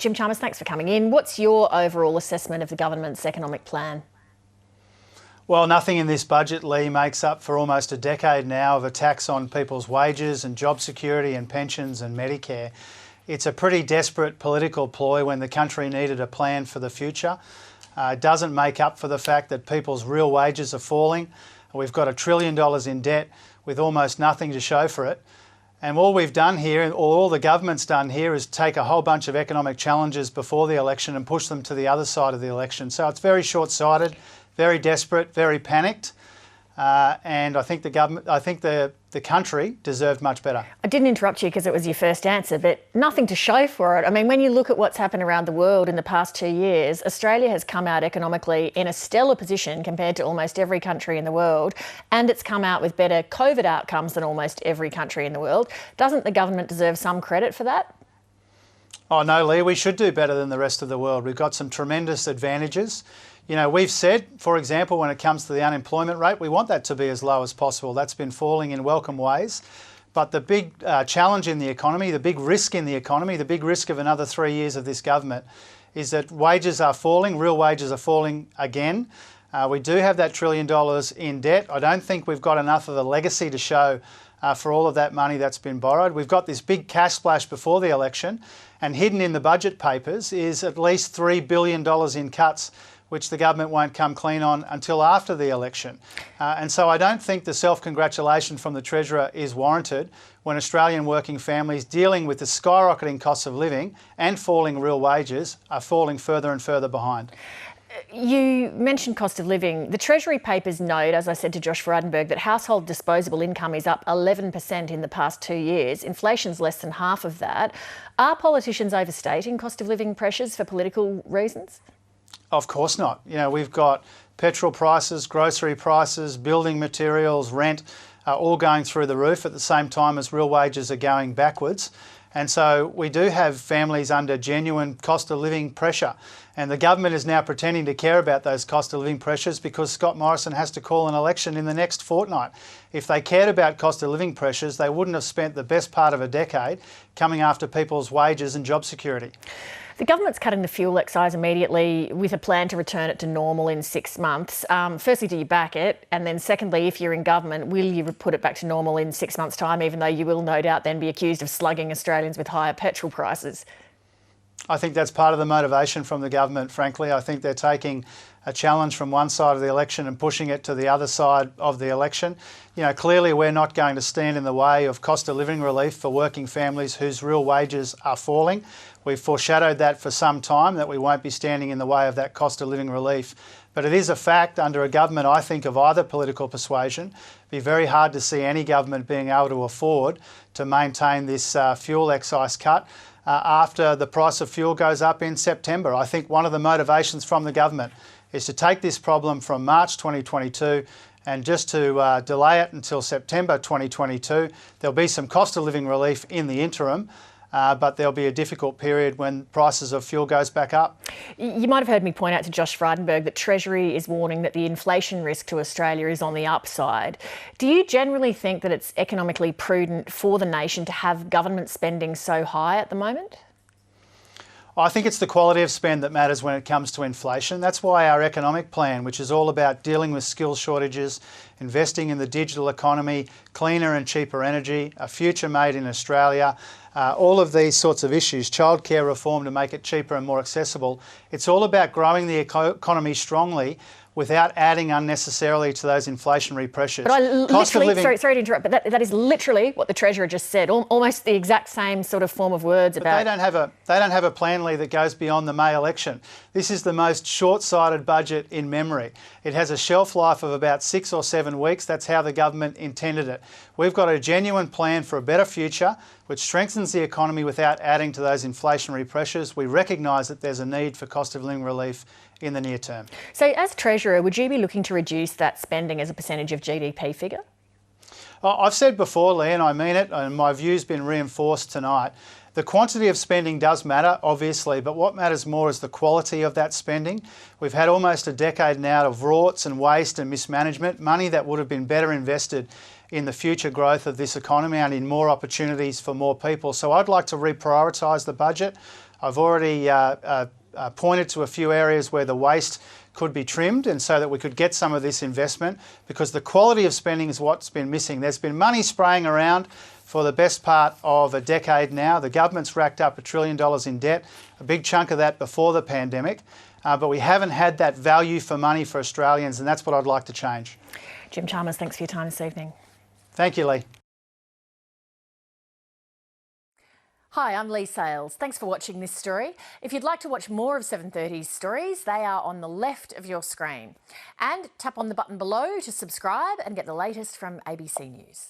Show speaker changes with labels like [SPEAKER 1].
[SPEAKER 1] Jim Chalmers, thanks for coming in. What's your overall assessment of the government's economic plan?
[SPEAKER 2] Well, nothing in this budget, Leigh, makes up for almost a decade now of attacks on people's wages and job security and pensions and Medicare. It's a pretty desperate political ploy when the country needed a plan for the future. It doesn't make up for the fact that people's real wages are falling. We've got $1 trillion in debt with almost nothing to show for it. And all we've done here, or all the government's done here, is take a whole bunch of economic challenges before the election and push them to the other side of the election. So it's very short-sighted, very desperate, very panicked. And I think the country deserved much better.
[SPEAKER 1] I didn't interrupt you because it was your first answer, but nothing to show for it. I mean, when you look at what's happened around the world in the past 2 years, Australia has come out economically in a stellar position compared to almost every country in the world, and it's come out with better COVID outcomes than almost every country in the world. Doesn't the government deserve some credit for that?
[SPEAKER 2] Oh no, Leigh, we should do better than the rest of the world. We've got some tremendous advantages. You know, we've said, for example, when it comes to the unemployment rate, we want that to be as low as possible. That's been falling in welcome ways. But the big challenge in the economy, the big risk in the economy, the big risk of another 3 years of this government is that wages are falling, real wages are falling again. We do have that $1 trillion in debt. I don't think we've got enough of a legacy to show for all of that money that's been borrowed. We've got this big cash splash before the election, and hidden in the budget papers is at least $3 billion in cuts, which the government won't come clean on until after the election. And so I don't think the self-congratulation from the Treasurer is warranted when Australian working families dealing with the skyrocketing costs of living and falling real wages are falling further and further behind.
[SPEAKER 1] You mentioned cost of living. The Treasury papers note, as I said to Josh Frydenberg, that household disposable income is up 11% in the past 2 years. Inflation's less than half of that. Are politicians overstating cost of living pressures for political reasons?
[SPEAKER 2] Of course not. You know, we've got petrol prices, grocery prices, building materials, rent, all going through the roof at the same time as real wages are going backwards. And so we do have families under genuine cost of living pressure. And the government is now pretending to care about those cost of living pressures because Scott Morrison has to call an election in the next fortnight. If they cared about cost of living pressures, they wouldn't have spent the best part of a decade coming after people's wages and job security.
[SPEAKER 1] The government's cutting the fuel excise immediately with a plan to return it to normal in 6 months. Firstly, do you back it? And then secondly, if you're in government, will you put it back to normal in 6 months' time, even though you will no doubt then be accused of slugging Australians with higher petrol prices?
[SPEAKER 2] I think that's part of the motivation from the government, frankly. I think they're taking a challenge from one side of the election and pushing it to the other side of the election. You know, clearly we're not going to stand in the way of cost of living relief for working families whose real wages are falling. We've foreshadowed that for some time, that we won't be standing in the way of that cost of living relief. But it is a fact under a government, I think, of either political persuasion. It'd be very hard to see any government being able to afford to maintain this fuel excise cut after the price of fuel goes up in September. I think one of the motivations from the government is to take this problem from March 2022 and just to delay it until September 2022. There'll be some cost of living relief in the interim, but there'll be a difficult period when prices of fuel goes back up.
[SPEAKER 1] You might have heard me point out to Josh Frydenberg that Treasury is warning that the inflation risk to Australia is on the upside. Do you generally think that it's economically prudent for the nation to have government spending so high at the moment?
[SPEAKER 2] I think it's the quality of spend that matters when it comes to inflation. That's why our economic plan, which is all about dealing with skills shortages, investing in the digital economy, cleaner and cheaper energy, a future made in Australia, all of these sorts of issues, childcare reform to make it cheaper and more accessible. It's all about growing the economy strongly without adding unnecessarily to those inflationary pressures.
[SPEAKER 1] But sorry to interrupt, but that is literally what the Treasurer just said, almost the exact same sort of form of words about...
[SPEAKER 2] They don't have a plan, Leigh, that goes beyond the May election. This is the most short-sighted budget in memory. It has a shelf life of about 6 or 7 weeks. That's how the government intended it. We've got a genuine plan for a better future, which strengthens the economy without adding to those inflationary pressures. We recognise that there's a need for cost of living relief in the near term.
[SPEAKER 1] So as Treasurer, would you be looking to reduce that spending as a percentage of GDP figure?
[SPEAKER 2] I've said before, Leigh, and I mean it, and my view's been reinforced tonight, the quantity of spending does matter, obviously, but what matters more is the quality of that spending. We've had almost a decade now of rorts and waste and mismanagement, money that would have been better invested in the future growth of this economy and in more opportunities for more people. So I'd like to reprioritise the budget. I've already pointed to a few areas where the waste could be trimmed, and so that we could get some of this investment, because the quality of spending is what's been missing. There's been money spraying around for the best part of a decade now. The government's racked up $1 trillion in debt, a big chunk of that before the pandemic, but we haven't had that value for money for Australians, and that's what I'd like to change.
[SPEAKER 1] Jim Chalmers, thanks for your time this evening.
[SPEAKER 2] Thank you, Leigh.
[SPEAKER 1] Hi, I'm Leigh Sales. Thanks for watching this story. If you'd like to watch more of 7:30's stories, they are on the left of your screen. And tap on the button below to subscribe and get the latest from ABC News.